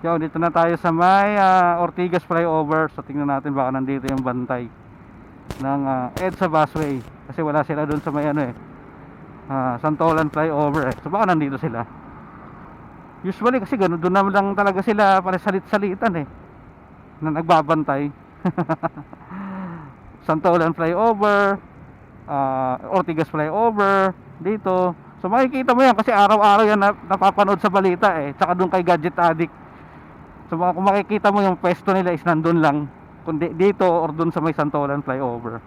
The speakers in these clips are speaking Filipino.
Yo, dito na tayo sa may Ortigas flyover. So tingnan natin baka nandito yung bantay ng EDSA busway. Kasi wala sila doon sa may Santolan flyover eh. So baka nandito sila. Usually kasi doon naman lang talaga sila para salit-salitan eh, na nagbabantay. Santolan flyover, Ortigas flyover dito. So makikita mo yan kasi araw-araw yan napapanood sa balita eh. Tsaka doon kay Gadget Addict. So kung makikita mo yung pwesto nila is nandun lang, kundi dito or dun sa may Santolan flyover.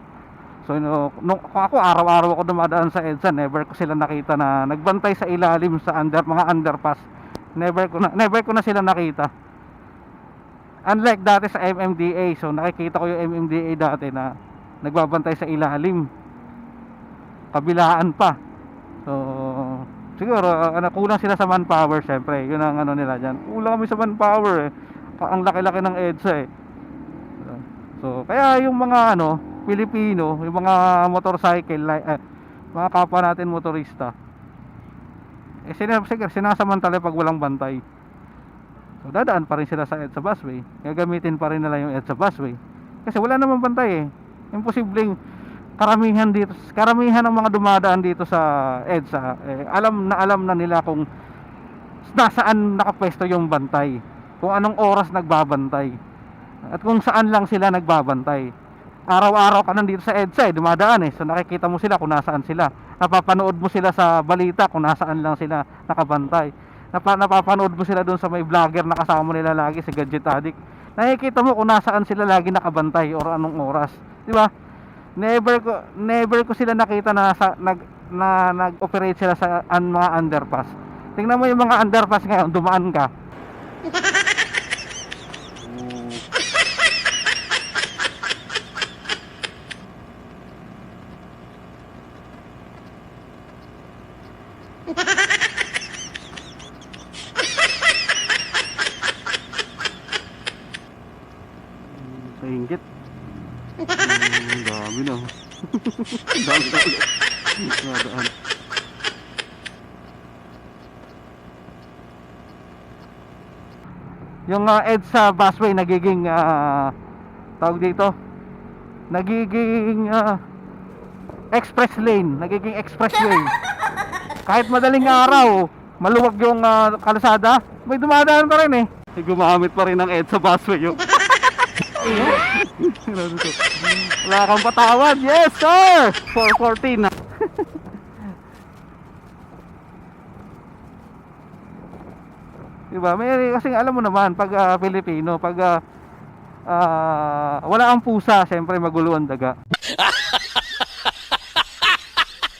So kung ako araw-araw ako dumadaan sa EDSA, never ko sila nakita na nagbantay sa ilalim sa mga underpass. Never ko na sila nakita. Unlike dati sa MMDA, so nakikita ko yung MMDA dati na nagbabantay sa ilalim, kabilaan pa. So siguro kulang sila sa manpower, syempre. Yun ang nila diyan. Kulang kami sa manpower eh. Ang laki-laki ng EDSA eh. So kaya yung mga Pilipino, yung mga motorcycle mga kapwa natin motorista, sinasamantala pag walang bantay. So dadaan pa rin sila sa EDSA busway. Gagamitin pa rin nila yung EDSA busway. Kasi wala namang bantay eh. Imposibleng karamihan ng mga dumadaan dito sa EDSA alam na nila kung nasaan nakapwesto yung bantay, kung anong oras nagbabantay, at kung saan lang sila nagbabantay. Araw-araw ka nandito sa EDSA dumadaan eh. So nakikita mo sila kung nasaan sila. Napapanood mo sila sa balita kung nasaan lang sila nakabantay. Napapanood mo sila doon sa may vlogger na kasama nila lagi si Gadget Addict. Nakikita mo kung nasaan sila lagi nakabantay or anong oras, di ba? Never ko sila nakita na nag-operate sila sa mga underpass. Tingnan mo yung mga underpass ngayon, dumaan ka. Kainggit. Dami na. Dami na ulit. Nadaan. Yung EDSA busway nagiging tawag dito, nagiging express lane, nagiging expressway. Kahit madaling araw, maluwag yung kalsada, may dumadaan pa rin eh. Gumamit pa rin ng EDSA busway yung wala kang patawad. Yes sir, 414 na. Diba? May kasi alam mo naman pag Pilipino, pag wala ang pusa, syempre magulo ang daga.